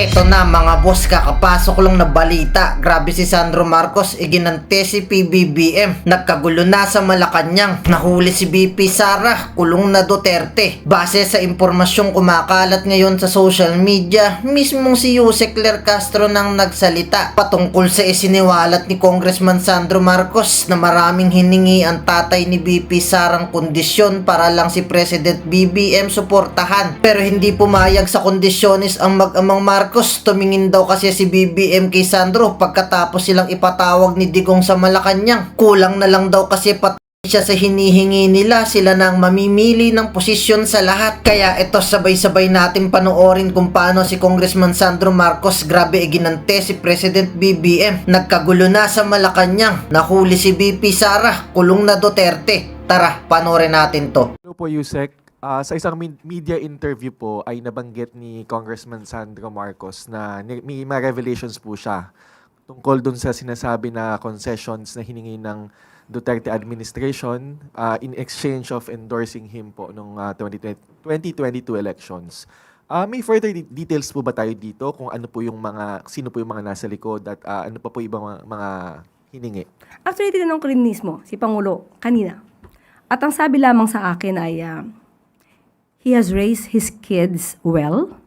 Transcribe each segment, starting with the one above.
Eto na mga boss, kakapasok lang na balita. Grabe si Sandro Marcos, iginante si PBBM. Nagkagulo na sa Malacanang. Nahuli si BP Sara, kulong na Duterte. Base sa impormasyong kumakalat ngayon sa social media, mismong si Yusek Ler Castro nang nagsalita patungkol sa isiniwalat ni Congressman Sandro Marcos na maraming hiningi ang tatay ni BP Sarang kondisyon para lang si President BBM suportahan. Pero hindi pumayag sa kondisyones ang mag-amang Marcos. Tumingin daw kasi si BBM kay Sandro pagkatapos silang ipatawag ni Digong sa Malacanang. Kulang na lang daw kasi siya sa hinihingi nila, sila nang mamimili ng posisyon sa lahat. Kaya ito, sabay-sabay natin panoorin kung paano si Congressman Sandro Marcos grabe iginante si President BBM. Nagkagulo na sa Malacanang, nahuli si BP Sara, kulong na Duterte. Tara, panoorin natin to. Hello po, Yusek. Sa isang media interview po ay nabanggit ni Congressman Sandro Marcos na may mga revelations po siya tungkol dun sa sinasabi na concessions na hiningi ng Duterte administration in exchange of endorsing him po nung 2022 elections. May further details po ba tayo dito kung ano po yung sino po yung mga nasa likod at ano pa po ibang mga hiningi? Actually, tinanong ko rin mismo si Pangulo kanina. At ang sabi lamang sa akin ay he has raised his kids well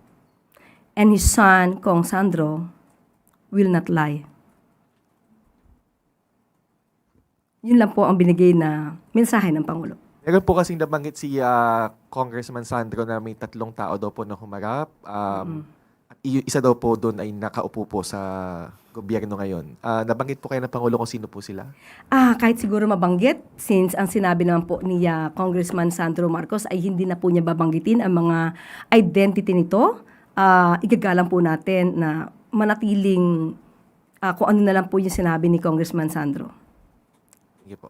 and his son, Kong Sandro, will not lie. Yun lang po ang binigay na mensahe ng Pangulo. Meron po kasing nabanggit si Congressman Sandro na may 3 tao daw po na humarap. At isa daw po doon ay nakaupo po sa gobyerno ngayon. Nabanggit po kayo ng Pangulo kung sino po sila? Kahit siguro mabanggit, since ang sinabi naman po ni Congressman Sandro Marcos ay hindi na po niya babanggitin ang mga identity nito, igagalang po natin na manatiling kung ano na lang po yung sinabi ni Congressman Sandro. Sige po.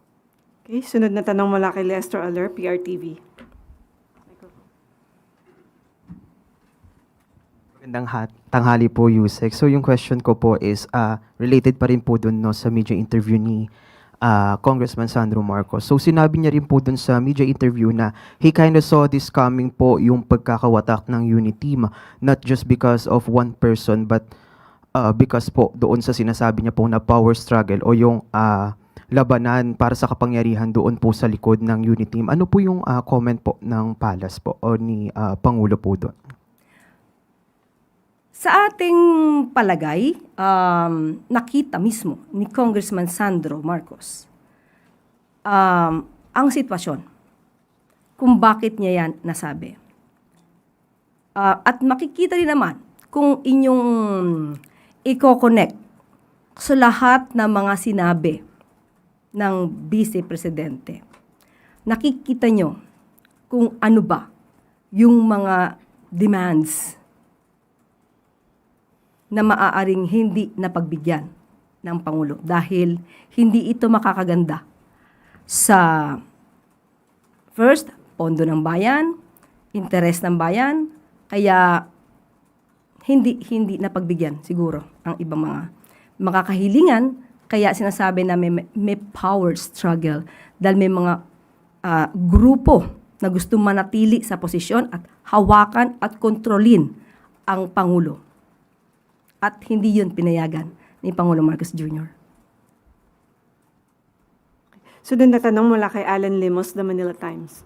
Okay, sunod na tanong mula kay Lester Aller, PRTV. Magandang tanghali po, Yusek. So yung question ko po is related pa rin po dun no, sa media interview ni Congressman Sandro Marcos. So sinabi niya rin po dun sa media interview na he kind of saw this coming po yung pagkakawatak ng unit team, not just because of one person but because po doon sa sinasabi niya po na power struggle o yung labanan para sa kapangyarihan doon po sa likod ng unit team. Ano po yung comment po ng Palace po o ni Pangulo po doon? Sa ating palagay, nakita mismo ni Congressman Sandro Marcos ang sitwasyon kung bakit niya yan nasabi. At makikita rin naman kung inyong i-connect sa lahat ng mga sinabi ng Vice Presidente. Nakikita nyo kung ano ba yung mga demands na maaaring hindi napagbigyan ng Pangulo dahil hindi ito makakaganda sa first, pondo ng bayan, interes ng bayan, kaya hindi napagbigyan siguro ang ibang mga makakahilingan, kaya sinasabi na may power struggle dahil may mga grupo na gusto manatili sa posisyon at hawakan at kontrolin ang Pangulo. At hindi yun pinayagan ni Pangulo Marcos Jr. Sunod na tanong mula kay Alan Limos, The Manila Times.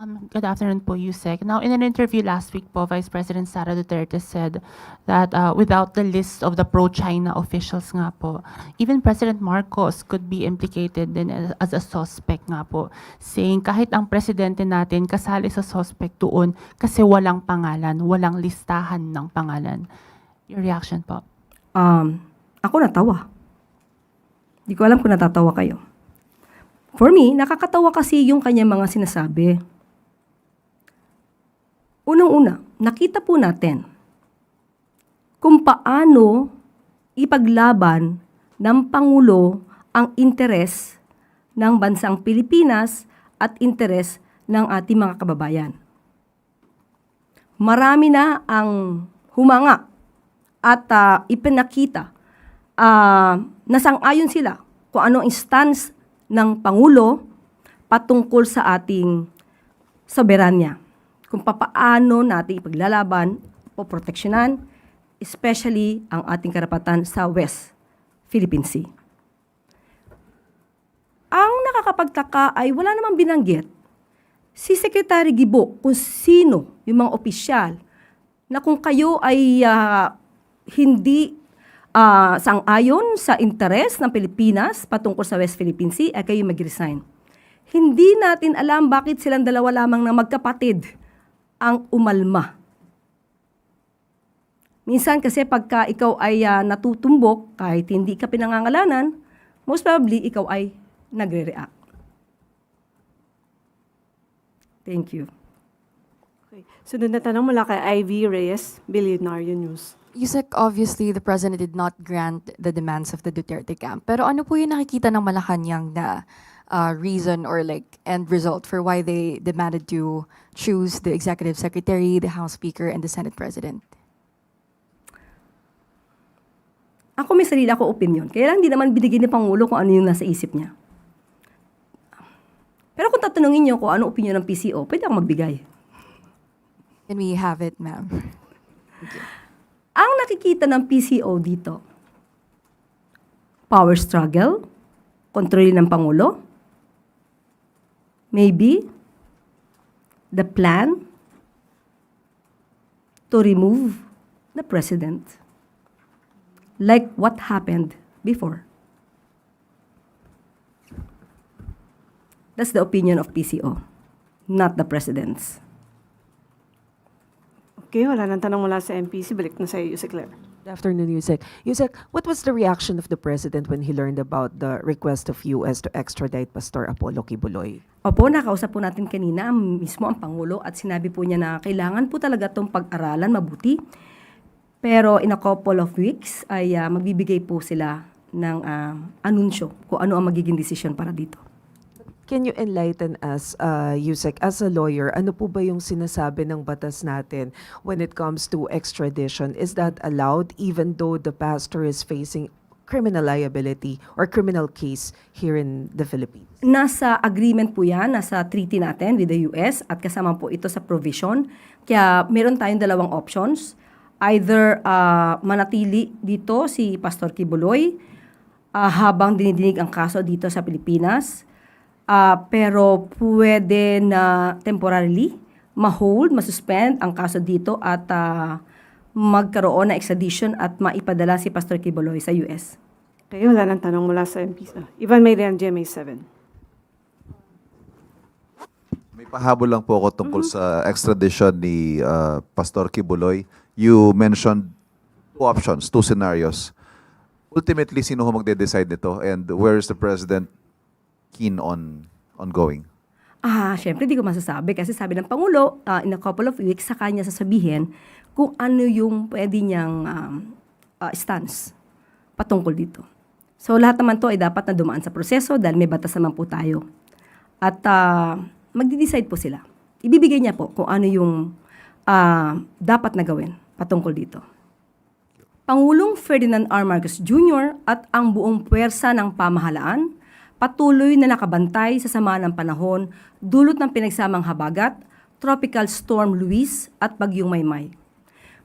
Good afternoon po, Yusek. Now, in an interview last week po, Vice President Sara Duterte said that without the list of the pro-China officials nga po, even President Marcos could be implicated din as a suspect nga po, saying kahit ang presidente natin kasali sa suspect doon kasi walang pangalan, walang listahan ng pangalan. Your reaction po? Ako natawa. Di ko alam kung natatawa kayo. For me, nakakatawa kasi yung kanyang mga sinasabi. Unang-una, nakita po natin kung paano ipaglaban ng Pangulo ang interes ng bansang Pilipinas at interes ng ating mga kababayan. Marami na ang humanga at ipinakita na sang-ayon sila kung ano ang stance ng Pangulo patungkol sa ating soberanya. Kung papaano natin ipaglalaban poproteksyonan, especially ang ating karapatan sa West Philippine Sea. Ang nakakapagtaka ay wala namang binanggit si Secretary Gibo kung sino yung mga opisyal na kung kayo ay hindi sang-ayon sa interes ng Pilipinas patungkol sa West Philippine Sea, ay kayo mag-resign. Hindi natin alam bakit silang dalawa lamang na magkapatid ang umalma. Minsan kasi pagka ikaw ay natutumbok, kahit hindi ka pinangangalanan, most probably ikaw ay nagre-react. Thank you. Okay. Sunod na tanong mula kay Ivy Reyes, Billionaire News. Yusek, obviously, the president did not grant the demands of the Duterte camp. Pero ano po yung nakikita ng Malacanang na reason or like end result for why they demanded to choose the executive secretary, the House Speaker, and the Senate President? Ako may sarili ako opinion. Kaya lang hindi naman binigay ni Pangulo kung ano yung nasa isip niya. Pero kung tatanungin niyo kung ano opinion ng PCO, pwede ako magbigay. Can we have it, ma'am? Ang nakikita ng PCO dito, power struggle, kontrolin ng Pangulo, maybe the plan to remove the president. Like what happened before. That's the opinion of PCO, not the president's. Okay, wala nang tanong mula sa MPC. Balik na sa iyo, Yusek Claire. Good afternoon, Yusek. Yusek, what was the reaction of the president when he learned about the request of US to extradite Pastor Apollo Kibuloy? Opo, nakausap po natin kanina mismo ang Pangulo at sinabi po niya na kailangan po talaga itong pag-aralan mabuti. Pero in a couple of weeks ay magbibigay po sila ng anunsyo kung ano ang magiging desisyon para dito. Can you enlighten us, Yusek, as a lawyer, ano po ba yung sinasabi ng batas natin when it comes to extradition? Is that allowed even though the pastor is facing criminal liability or criminal case here in the Philippines? Nasa agreement po yan, nasa treaty natin with the US at kasama po ito sa provision. Kaya meron tayong dalawang options. Either manatili dito si Pastor Kibuloy habang dinidinig ang kaso dito sa Pilipinas. Pero pwede na temporarily ma-hold, ma-suspend ang kaso dito at magkaroon na extradition at maipadala si Pastor Kibuloy sa US. Okay, wala nang tanong mula sa MPC. Ivan Mayrian, GMA7. May pahabol lang po ako tungkol sa extradition ni Pastor Kibuloy. You mentioned two options, two scenarios. Ultimately, sino ho magde-decide nito and where is the president keen on going? Syempre di ko masasabi kasi sabi ng Pangulo, in a couple of weeks, sa kanya sasabihin kung ano yung pwede niyang stance patungkol dito. So lahat naman to ay dapat na dumaan sa proseso dahil may batas naman po tayo. At magdi-decide po sila. Ibibigay niya po kung ano yung dapat na gawin patungkol dito. Pangulong Ferdinand R. Marcos Jr. at ang buong puwersa ng pamahalaan patuloy na nakabantay sa sama ng panahon dulot ng pinagsamang habagat, Tropical Storm Luis at Bagyong Maymay.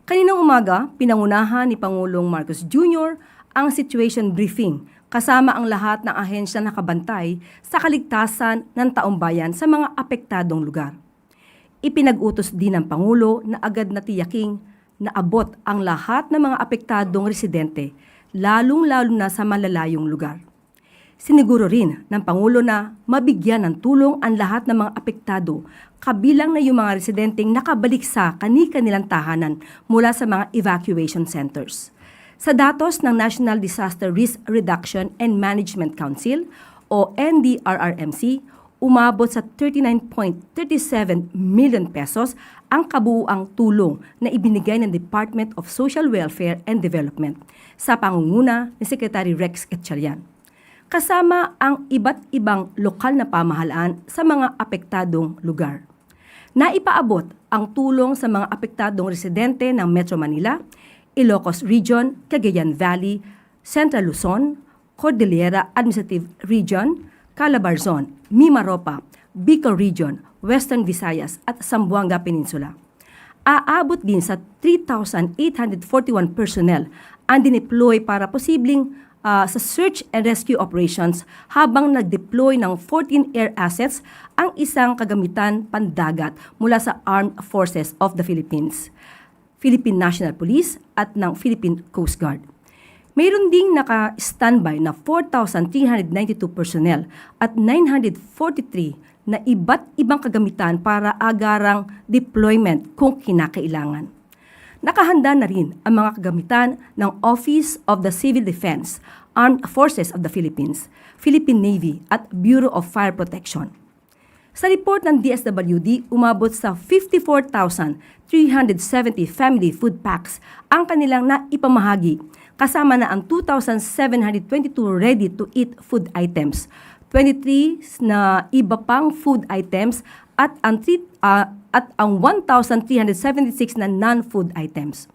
Kaninang umaga, pinangunahan ni Pangulong Marcos Jr. ang situation briefing kasama ang lahat ng ahensya nakabantay sa kaligtasan ng taumbayan sa mga apektadong lugar. Ipinag-utos din ng Pangulo na agad na tiyaking naabot ang lahat ng mga apektadong residente, lalong-lalo na sa malalayong lugar. Siniguro rin ng Pangulo na mabigyan ng tulong ang lahat ng mga apektado, kabilang na yung mga residenteng nakabalik sa kani-kanilang tahanan mula sa mga evacuation centers. Sa datos ng National Disaster Risk Reduction and Management Council o NDRRMC, umabot sa 39.37 million pesos ang kabuuang tulong na ibinigay ng Department of Social Welfare and Development sa pangunguna ni Secretary Rex Gatchalian. Kasama ang iba't ibang lokal na pamahalaan sa mga apektadong lugar. Naipaabot ang tulong sa mga apektadong residente ng Metro Manila, Ilocos Region, Cagayan Valley, Central Luzon, Cordillera Administrative Region, Calabarzon, Mimaropa, Bicol Region, Western Visayas at Zamboanga Peninsula. Aabot din sa 3,841 personnel ang dineploy para posibleng sa search and rescue operations habang nag-deploy ng 14 air assets ang isang kagamitan pandagat mula sa Armed Forces of the Philippines, Philippine National Police at ng Philippine Coast Guard. Mayroon ding naka-standby na 4,392 personnel at 943 na iba't ibang kagamitan para agarang deployment kung kinakailangan. Nakahanda na rin ang mga kagamitan ng Office of the Civil Defense, Armed Forces of the Philippines, Philippine Navy at Bureau of Fire Protection. Sa report ng DSWD, umabot sa 54,370 family food packs ang kanilang naipamahagi, kasama na ang 2,722 ready-to-eat food items, 23 na iba pang food items at ang 1,376 na non-food items.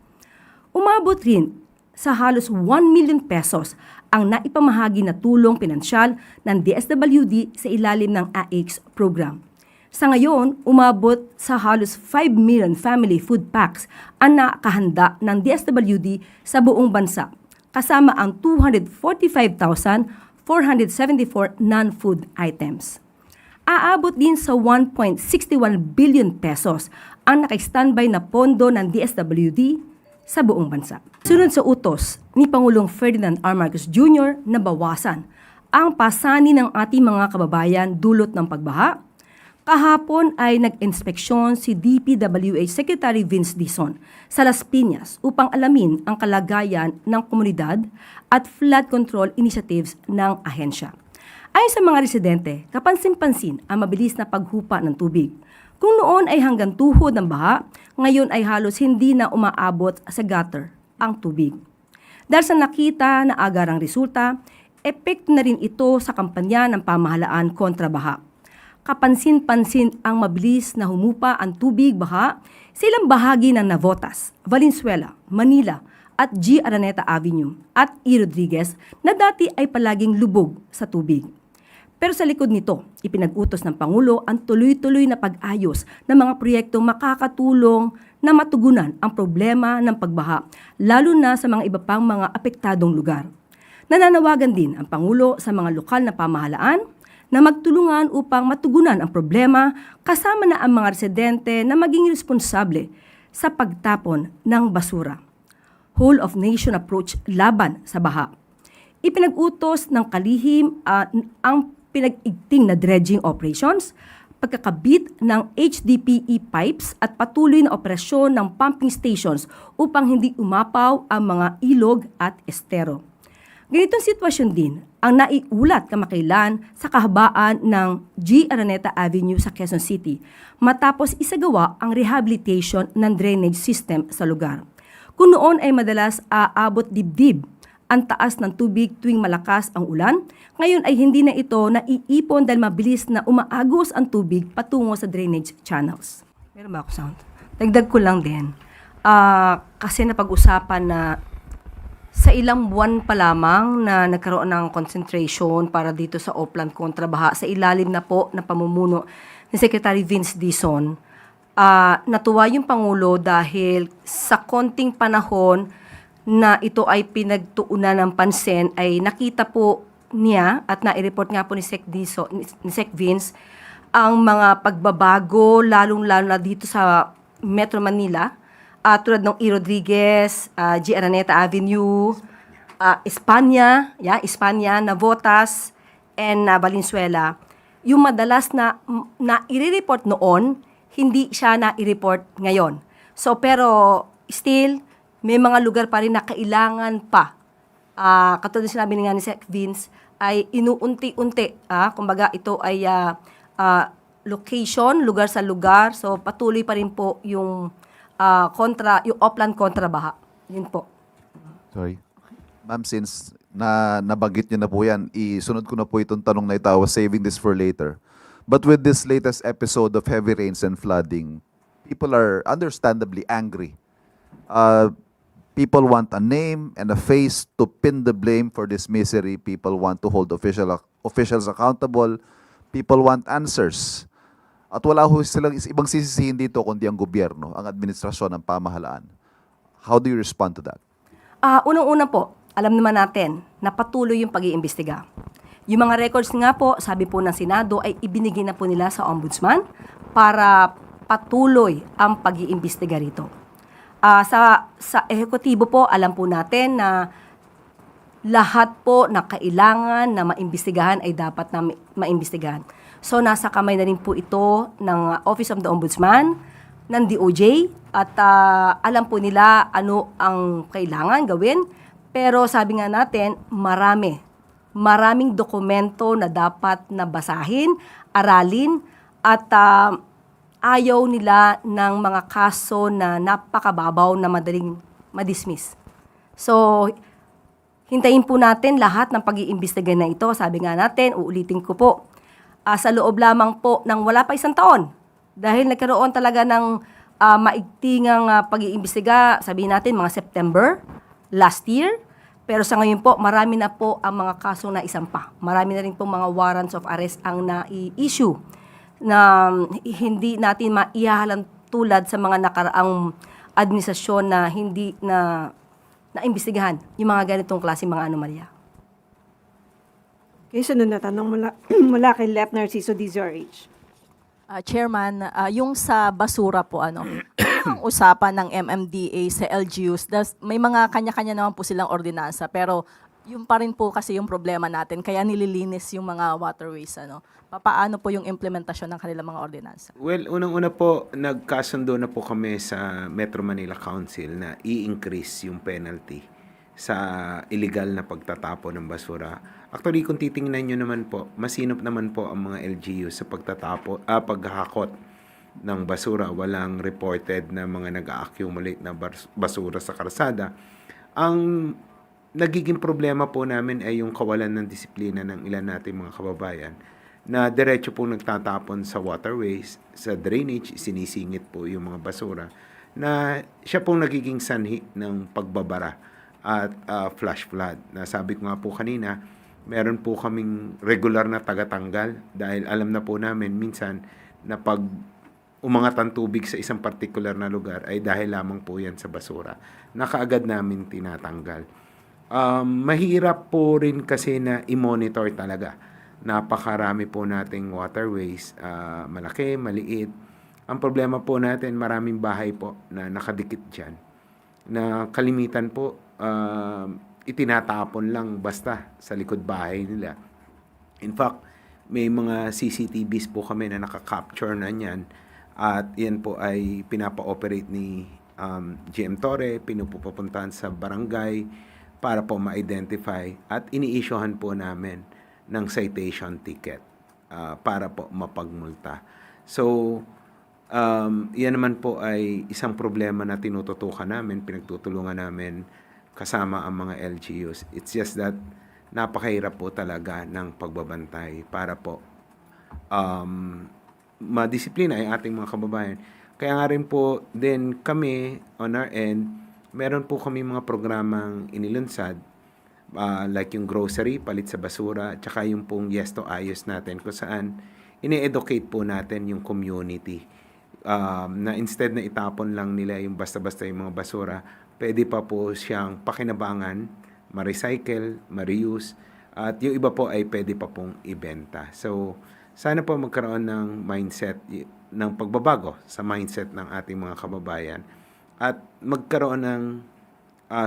Umabot rin sa halos 1 million pesos ang naipamahagi na tulong pinansyal ng DSWD sa ilalim ng AIX program. Sa ngayon, umabot sa halos 5 million family food packs ang nakahanda ng DSWD sa buong bansa, kasama ang 245,474 non-food items. Aabot din sa 1.61 billion pesos ang naka-standby na pondo ng DSWD sa buong bansa. Sunod sa utos ni Pangulong Ferdinand R. Marcos Jr. na bawasan ang pasani ng ating mga kababayan dulot ng pagbaha, kahapon ay nag-inspeksyon si DPWH Secretary Vince Dizon sa Las Piñas upang alamin ang kalagayan ng komunidad at flood control initiatives ng ahensya. Ayon sa mga residente, kapansin-pansin ang mabilis na paghupa ng tubig. Kung noon ay hanggang tuhod ng baha, ngayon ay halos hindi na umaabot sa gutter ang tubig. Dahil sa nakita na agarang resulta, epekto na rin ito sa kampanya ng pamahalaan kontra baha. Kapansin-pansin ang mabilis na humupa ang tubig baha sa ilang bahagi ng Navotas, Valenzuela, Manila at G. Araneta Avenue at E. Rodriguez na dati ay palaging lubog sa tubig. Pero sa likod nito, ipinag-utos ng Pangulo ang tuloy-tuloy na pag-ayos ng mga proyektong makakatulong na matugunan ang problema ng pagbaha, lalo na sa mga iba pang mga apektadong lugar. Nananawagan din ang Pangulo sa mga lokal na pamahalaan na magtulungan upang matugunan ang problema kasama na ang mga residente na maging responsable sa pagtapon ng basura. Whole of nation approach laban sa baha. Ipinag-utos ng kalihim ang pinag-igting na dredging operations, pagkakabit ng HDPE pipes at patuloy na operasyon ng pumping stations upang hindi umapaw ang mga ilog at estero. Ganitong sitwasyon din ang naiulat kamakailan sa kahabaan ng G. Araneta Avenue sa Quezon City matapos isagawa ang rehabilitation ng drainage system sa lugar. Kung noon ay madalas aabot dibdib ang taas ng tubig tuwing malakas ang ulan, ngayon ay hindi na ito naiipon dahil mabilis na umaagos ang tubig patungo sa drainage channels. Meron ba ako sound? Dagdag ko lang din, kasi napag-usapan na sa ilang buwan pa lamang na nagkaroon ng concentration para dito sa Oplan kontra baha sa ilalim na po na pamumuno ni Secretary Vince Dizon. Natuwa yung Pangulo dahil sa konting panahon na ito ay pinagtuunan ng pansin ay nakita po niya at nai-report nga po ni Sec Vince ang mga pagbabago lalong-lalo na dito sa Metro Manila tulad ng E. Rodriguez, G. Araneta Avenue, Espanya, Navotas, and Valenzuela. Yung madalas na i-report noon, hindi siya na-i-report ngayon. So pero still, may mga lugar pa rin na kailangan pa. Katulad sinabi nga ni Sec Vince, ay inuunti-unti. Kumbaga ito ay location, lugar sa lugar. So patuloy pa rin po yung yung Oplan kontra baha. Yun po. Sorry. Ma'am, since nabanggit niyo na po yan, isunod ko na po itong tanong na ito. I was saving this for later. But with this latest episode of heavy rains and flooding, people are understandably angry. People want a name and a face to pin the blame for this misery. People want to hold officials accountable. People want answers. At wala ho silang ibang sisisihin dito kundi ang gobyerno, ang administrasyon, ang pamahalaan. How do you respond to that? Unang-una po, alam naman natin na patuloy yung pag-iimbestiga. Yung mga records nga po, sabi po ng Senado, ay ibinigay na po nila sa Ombudsman para patuloy ang pag-iimbestiga rito. Sa ehekutibo po, alam po natin na lahat po na kailangan na maimbestigahan ay dapat na maimbestigahan. So, nasa kamay na rin po ito ng Office of the Ombudsman, ng DOJ, at alam po nila ano ang kailangan gawin. Pero sabi nga natin, maraming dokumento na dapat na basahin, aralin, at ayaw nila ng mga kaso na napakababaw na madaling madismiss. So, hintayin po natin lahat ng pag-iimbestiga na ito. Sabi nga natin, uulitin ko po, sa loob lamang po ng wala pa 1 taon. Dahil nagkaroon talaga ng maigtingang pag-iimbestiga, sabihin natin mga September last year. Pero sa ngayon po, marami na po ang mga kaso na isampa. Marami na rin po mga warrants of arrest ang na-issue na hindi natin maihahalang tulad sa mga nakaraang administrasyon na hindi na imbestigahan yung mga ganitong klase mga anomalya. Okay, sunod na tanong mula kay Lep Narciso DZRH. Chairman, yung sa basura po, ano ang usapan ng MMDA sa LGUs? May mga kanya-kanya naman po silang ordinansa, pero yung pa rin po kasi yung problema natin, kaya nililinis yung mga waterways. Paano po yung implementasyon ng kanilang mga ordinansa? Well, unang-una po, nagkasundo na po kami sa Metro Manila Council na i-increase yung penalty sa illegal na pagtatapon ng basura. Actually, kung titingnan nyo naman po, masinop naman po ang mga LGU sa paghahakot ng basura. Walang reported na mga nag-accumulate na basura sa karsada. Ang nagiging problema po namin ay yung kawalan ng disiplina ng ilan nating mga kababayan na diretso po nagtatapon sa waterways, sa drainage, sinisingit po yung mga basura na siya pong nagiging sanhi ng pagbabara at flash flood. Nasabi ko nga po kanina, meron po kaming regular na tagatanggal dahil alam na po namin minsan na pag umangat ang tubig sa isang particular na lugar ay dahil lamang po yan sa basura. Nakaagad namin tinatanggal. Mahirap po rin kasi na i-monitor talaga. Napakarami po nating waterways, malaki, maliit. Ang problema po natin, maraming bahay po na nakadikit dyan. Na kalimitan po, itinatapon lang basta sa likod bahay nila. In fact, may mga CCTVs po kami na nakaka-capture na yan at yan po ay pinapa-operate ni GM Torre, pinupupuntahan sa barangay para po ma-identify at ini-issuehan po namin ng citation ticket para po mapagmulta. So, yan naman po ay isang problema na tinututukan namin, pinagtutulungan namin kasama ang mga LGUs. It's just that napakahirap po talaga ng pagbabantay para po madisiplina ay ating mga kababayan. Kaya nga rin po din kami on our end, meron po kami mga programang inilunsad like yung grocery, palit sa basura, tsaka yung pong Yes to Ayos natin kung saan ini-educate po natin yung community na instead na itapon lang nila yung basta-basta yung mga basura, pwede pa po siyang pakinabangan, ma-recycle, ma-reuse, at yung iba po ay pwede pa pong ibenta. So, sana po magkaroon ng mindset, ng pagbabago sa mindset ng ating mga kababayan at magkaroon ng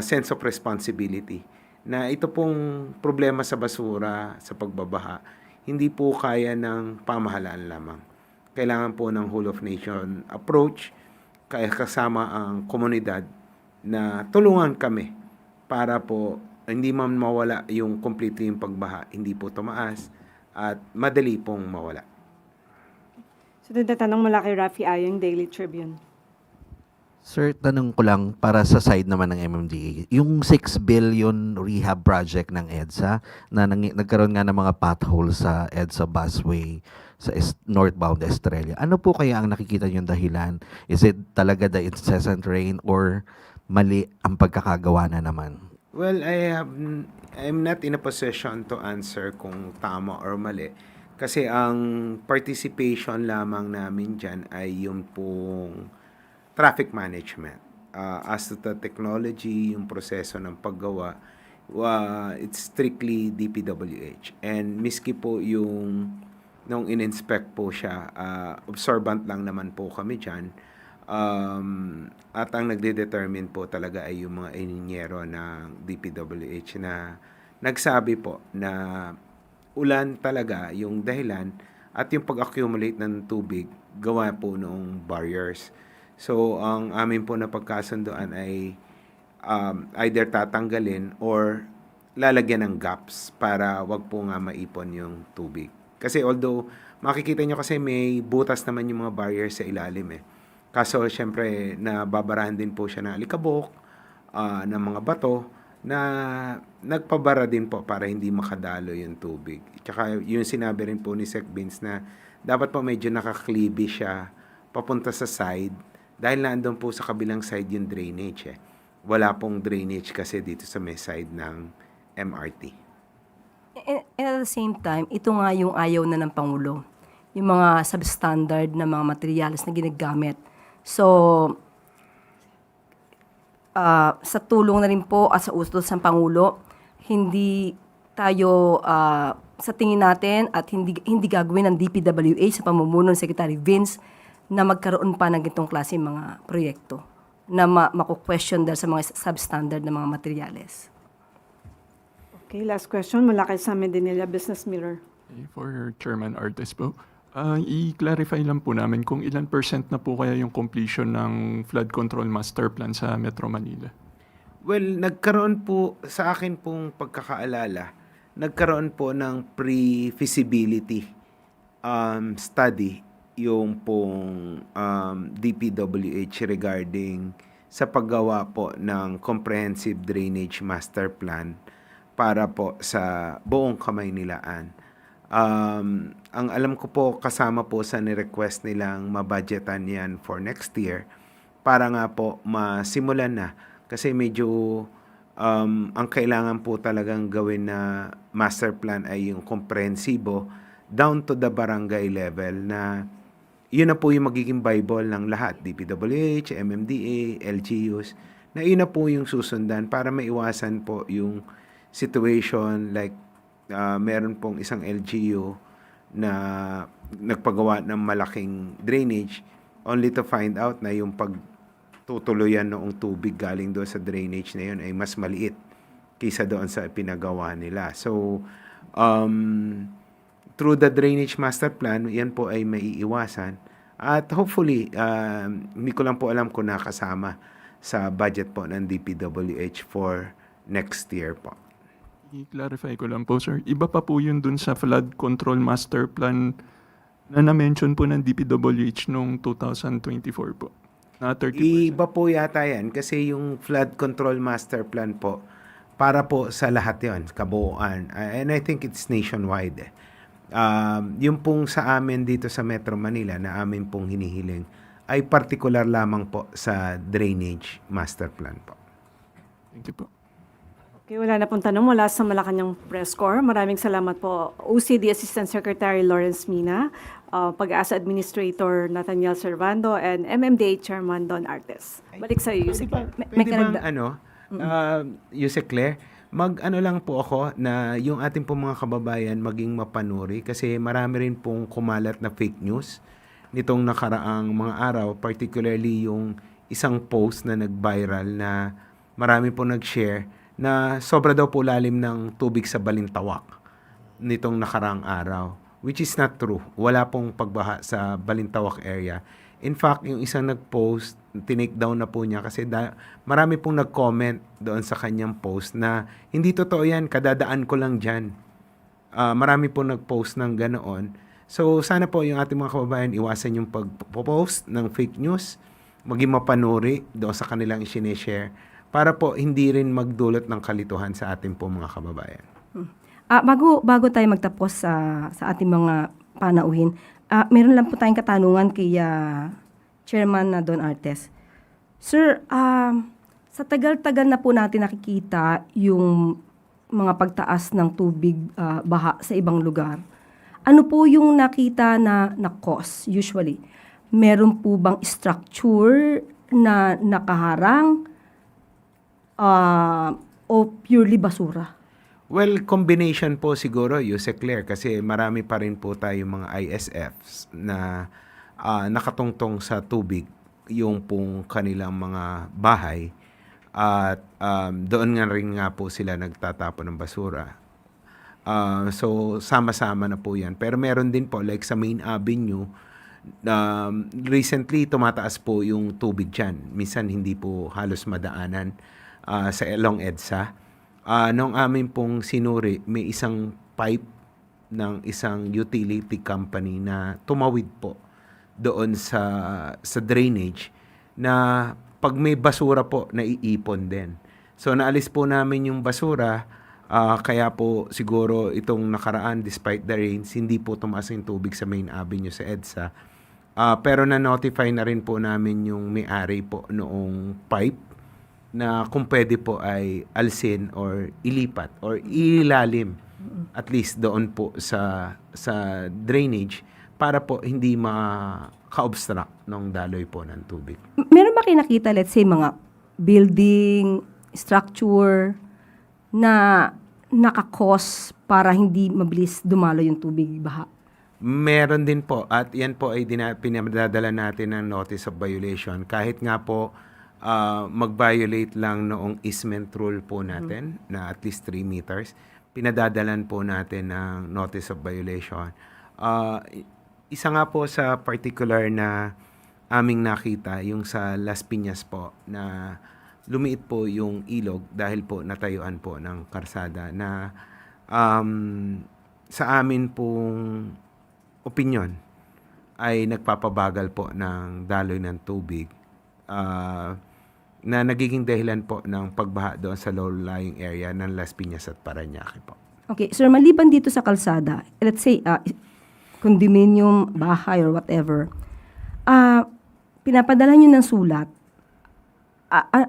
sense of responsibility na ito pong problema sa basura, sa pagbabaha, hindi po kaya ng pamahalaan lamang. Kailangan po ng whole of nation approach, kaya kasama ang komunidad na tulungan kami para po hindi man mawala yung completely yung pagbaha, hindi po tumaas at madali pong mawala. Sunod na tanong mula kay Rafi Ayong, Daily Tribune. Sir, tanong ko lang para sa side naman ng MMDA. Yung 6 billion rehab project ng EDSA na nagkaroon nga ng mga potholes sa EDSA busway sa northbound Estrella. Ano po kaya ang nakikita niyong dahilan? Is it talaga the incessant rain or mali ang pagkakagawa na naman? Well, I'm not in a position to answer kung tama or mali. Kasi ang participation lamang namin dyan ay yung pong traffic management. As to the technology, yung proseso ng paggawa, it's strictly DPWH. And miski po yung nung in-inspect po siya, observant lang naman po kami dyan. At ang nagde-determine po talaga ay yung mga ininyero ng DPWH na nagsabi po na ulan talaga yung dahilan at yung pag-accumulate ng tubig gawa po noong barriers. So, ang amin po na pagkasunduan ay either tatanggalin or lalagyan ng gaps para wag po nga maipon yung tubig. Kasi although makikita nyo kasi may butas naman yung mga barriers sa ilalim eh. Kaso syempre nababarahan din po siya ng alikabok, ng mga bato na nagpabara din po para hindi makadalo yung tubig. Tsaka yung sinabi rin po ni Sec Vince na dapat po medyo nakaklibi siya papunta sa side dahil nandun po sa kabilang side yung drainage eh. Wala pong drainage kasi dito sa may side ng MRT. And at the same time, ito nga yung ayaw na ng Pangulo. Yung mga substandard na mga materials na ginagamit. So, sa tulong na rin po at sa utos ng Pangulo, hindi tayo sa tingin natin at hindi gagawin ng DPWH sa pamumuno ng Secretary Vince na magkaroon pa ng itong klase mga proyekto na maku-question dahil sa mga substandard na mga materyales. Okay, last question mula kay Sam Medinilla, Business Mirror. For Chairman Artes po, i-clarify lang po namin kung ilan % na po kaya yung completion ng flood control master plan sa Metro Manila. Well, nagkaroon po sa akin pong pagkakaalala, nagkaroon po ng pre-feasibility study yung pong DPWH regarding sa paggawa po ng comprehensive drainage master plan para po sa buong Kamaynilaan. Ang alam ko po kasama po sa ni-request nilang mabudgetan yan for next year para nga po masimulan na kasi medyo ang kailangan po talagang gawin na master plan ay yung komprehensibo down to the barangay level na yun na po yung magiging Bible ng lahat, DPWH, MMDA, LGUs, na yun na po yung susundan para maiwasan po yung situation like meron pong isang LGU na nagpagawa ng malaking drainage only to find out na yung pagtutuluyan noong tubig galing doon sa drainage na yun ay mas maliit kaysa doon sa pinagawa nila. So, through the drainage master plan, yan po ay maiiwasan. At hopefully, hindi ko lang po alam kung nakasama sa budget po ng DPWH for next year po. I-clarify ko lang po, sir. Iba pa po yun dun sa flood control master plan na na-mention po ng DPWH noong 2024 po. Na 30%. Iba po yata yan kasi yung flood control master plan po para po sa lahat yon kabuuan. And I think it's nationwide. Yung pong sa amin dito sa Metro Manila na amin pong hinihiling ay particular lamang po sa drainage master plan po. Thank you po. Okay, wala na pong tanong mula sa Malacanang Press Corps. Maraming salamat po. OCD Assistant Secretary Lawrence Mina, Pag-asa Administrator Nathaniel Servando, and MMDA Chairman Don Artes. Balik sa iyo, Yusek. Pwede bang Yusek Claire, mag-ano lang po ako na yung ating pong mga kababayan maging mapanuri kasi marami rin pong kumalat na fake news nitong nakaraang mga araw, particularly yung isang post na nag-viral na marami pong nag-share na sobra daw po lalim ng tubig sa Balintawak nitong nakaraang araw, which is not true. Wala pong pagbaha sa Balintawak area. In fact, yung isang nag-post, tinake down na po niya kasi marami pong nag-comment doon sa kanyang post na hindi totoo yan, kadadaan ko lang dyan. Marami pong nag-post ng ganoon. So, sana po yung ating mga kababayan iwasan yung pag-post ng fake news, maging mapanuri doon sa kanilang isineshare para po hindi rin magdulot ng kalituhan sa ating po mga kababayan. Bago tayo magtapos sa ating mga panauhin, meron lang po tayong katanungan kay Chairman na Don Artes. Sir, sa tagal-tagal na po natin nakikita yung mga pagtaas ng tubig, baha sa ibang lugar. Ano po yung nakita na cause usually? Meron po bang structure na nakaharang o purely basura? Well, combination po siguro, Yusek Claire, kasi marami pa rin po tayo mga ISFs na nakatungtong sa tubig yung pong kanilang mga bahay at doon nga rin nga po sila nagtatapon ng basura. So, sama-sama na po yan. Pero meron din po, like sa Main Avenue, recently tumataas po yung tubig dyan. Minsan hindi po halos madaanan sa Long EDSA. Nung amin pong sinuri, may isang pipe ng isang utility company na tumawid po doon sa drainage na pag may basura po, naiipon din. So naalis po namin yung basura, kaya po siguro itong nakaraan, despite the rains, hindi po tumaas yung tubig sa Main Avenue sa EDSA. Pero na-notify na rin po namin yung may-ari po noong pipe na kung pwede po ay alsin or ilipat or ilalim at least doon po sa drainage para po hindi maka-obstruct ng daloy po ng tubig. Meron ba kayo nakita, let's say, mga building, structure na nakakos para hindi mabilis dumalo yung tubig baha? Meron din po at yan po ay pinadadala natin ng notice of violation kahit nga po mag-violate lang noong easement rule po natin na at least 3 meters, pinadadalan po natin ng notice of violation. Isa nga po sa particular na aming nakita, yung sa Las Piñas po, na lumiit po yung ilog dahil po natayuan po ng karsada na sa amin pong opinyon ay nagpapabagal po ng daloy ng tubig na nagiging dahilan po ng pagbaha doon sa low-lying area ng Las Piñas at Parañaque po. Okay, sir, maliban dito sa kalsada, let's say, condominium, bahay, or whatever, pinapadala nyo ng sulat,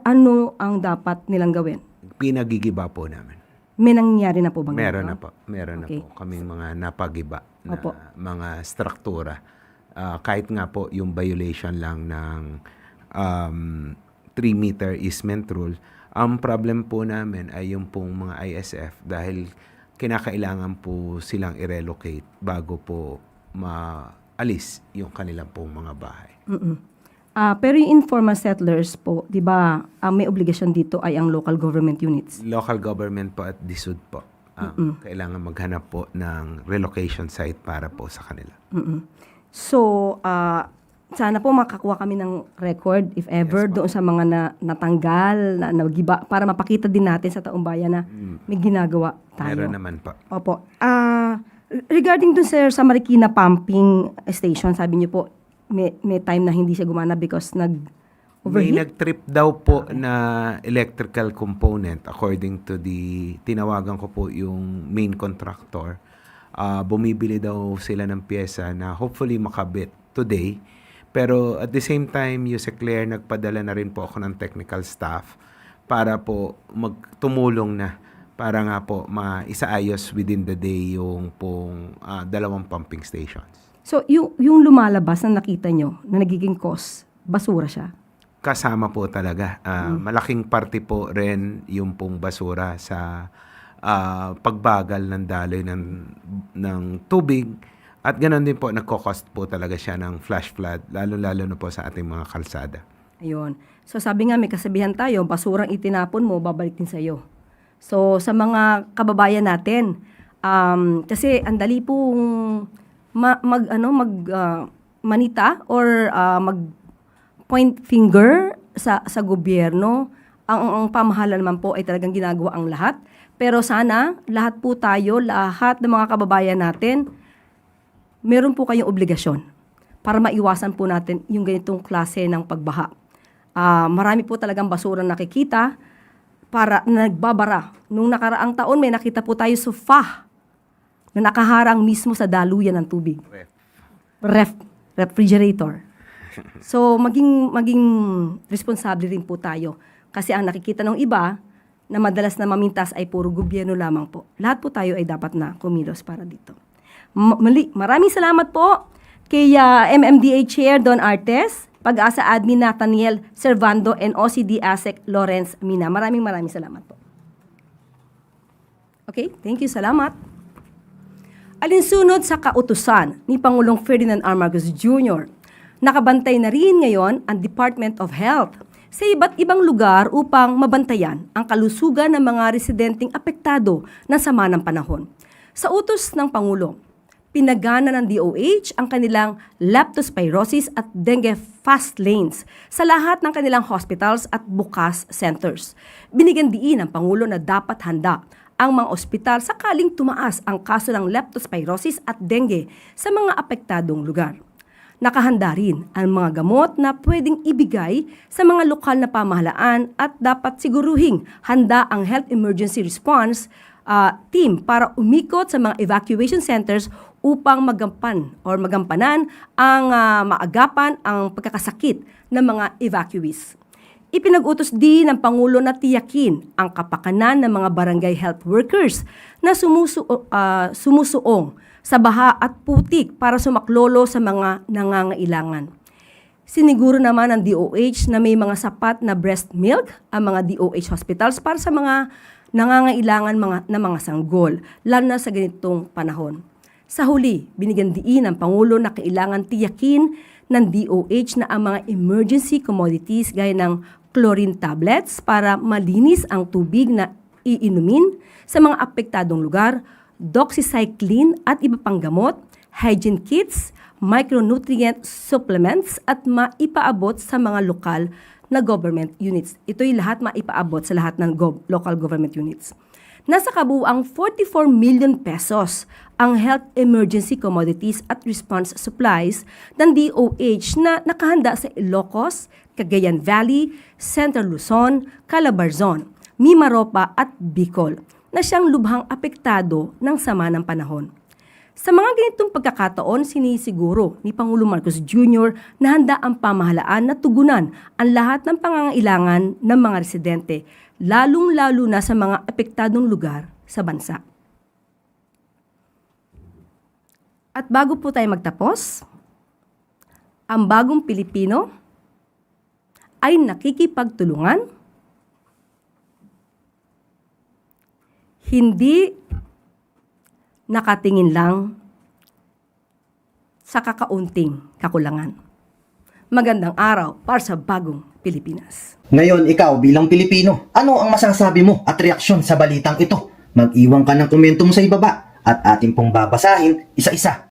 ano ang dapat nilang gawin? Pinagigiba po namin. May nangyari na po bang Meron ganito? Meron Okay. na po kaming mga napagiba na Opo. mga struktura. Kahit nga po yung violation lang ng 3-meter easement rule, ang problem po namin ay yung pong mga ISF dahil kinakailangan po silang i-relocate bago po maalis yung kanilang pong mga bahay. Pero yung informal settlers po, di ba, may obligasyon dito ay ang local government units. Local government po at DSUD po. Kailangan maghanap po ng relocation site para po sa kanila. So, sana po makakuha kami ng record, if ever, doon sa mga natanggal, na nagiba, para mapakita din natin sa taong bayan na may ginagawa tayo. Meron naman po. Opo. Regarding dun sir, sa Marikina Pumping Station, sabi niyo po, may time na hindi siya gumana because May nag-overheat? nag-trip daw po na electrical component according to tinawagan ko po yung main contractor. Bumibili daw sila ng pyesa na hopefully makabit today. Pero at the same time, Yusek Claire, nagpadala na rin po ako ng technical staff para po magtumulong na para nga po maisaayos within the day yung pong 2 pumping stations. So, yung lumalabas na nakita nyo, na nagiging cause, basura siya? Kasama po talaga. Malaking parte po rin yung pong basura sa pagbagal ng daloy ng tubig. At ganoon din po, nagko-cost po talaga siya ng flash flood, lalo-lalo na po sa ating mga kalsada. Ayun. So, sabi nga, may kasabihan tayo, basurang itinapon mo, babalik din sa'yo. So, sa mga kababayan natin, kasi ang dali pong manita or mag-point finger sa gobyerno. Ang pamahalaan naman po ay talagang ginagawa ang lahat. Pero sana, lahat po tayo, lahat ng mga kababayan natin, meron po kayong obligasyon para maiwasan po natin yung ganitong klase ng pagbaha. Marami po talagang basura nakikita para nagbabara. Nung nakaraang taon, may nakita po tayo sofa na nakaharang mismo sa daluyan ng tubig. Refrigerator. So, maging responsable rin po tayo. Kasi ang nakikita ng iba na madalas na mamintas ay puro gobyerno lamang po. Lahat po tayo ay dapat na kumilos para dito. Maraming salamat po kay MMDA Chair Don Artes, Pag-asa Admin Nathaniel Servando, and OCD ASEC Lawrence Mina. Maraming salamat po. Okay, thank you, salamat. Alinsunod sa kautusan ni Pangulong Ferdinand R. Marcos Jr., nakabantay na rin ngayon ang Department of Health sa iba't ibang lugar upang mabantayan ang kalusugan ng mga residenteng apektado ng sama ng panahon. Sa utos ng Pangulo, pinagana ng DOH ang kanilang leptospirosis at dengue fast lanes sa lahat ng kanilang hospitals at bukas centers. Binigyan diin ng Pangulo na dapat handa ang mga ospital sakaling tumaas ang kaso ng leptospirosis at dengue sa mga apektadong lugar. Nakahanda rin ang mga gamot na pwedeng ibigay sa mga lokal na pamahalaan at dapat siguruhing handa ang Health Emergency Response team para umikot sa mga evacuation centers upang magampanan ang maagapan ang pagkakasakit ng mga evacuees. Ipinag-utos din ng Pangulo na tiyakin ang kapakanan ng mga barangay health workers na sumusuong sa baha at putik para sumaklolo sa mga nangangailangan. Siniguro naman ng DOH na may mga sapat na breast milk ang mga DOH hospitals para sa mga nangangailangan ng mga sanggol, lalo na sa ganitong panahon. Sa huli, binigyan diin ng Pangulo na kailangan tiyakin ng DOH na ang mga emergency commodities gaya ng chlorine tablets para malinis ang tubig na iinumin sa mga apektadong lugar, doxycycline at iba pang gamot, hygiene kits, micronutrient supplements at maipaabot sa mga lokal na government units. Ito'y lahat maipaabot sa lahat ng local government units. Nasa kabuuang 44 million pesos ang health emergency commodities at response supplies ng DOH na nakahanda sa Ilocos, Cagayan Valley, Central Luzon, Calabarzon, Mimaropa at Bicol na siyang lubhang apektado ng sama ng panahon. Sa mga ganitong pagkakataon, sinisiguro ni Pangulong Marcos Jr. na handa ang pamahalaan na tugunan ang lahat ng pangangailangan ng mga residente, lalong-lalo na sa mga apektadong lugar sa bansa. At bago po tayo magtapos, ang bagong Pilipino ay nakikipagtulungan, hindi nakatingin lang sa kakaunting kakulangan. Magandang araw para sa bagong Pilipinas. Ngayon, ikaw bilang Pilipino, ano ang masasabi mo at reaksyon sa balitang ito? Mag-iwan ka ng komento mo sa ibaba at ating pong babasahin isa-isa.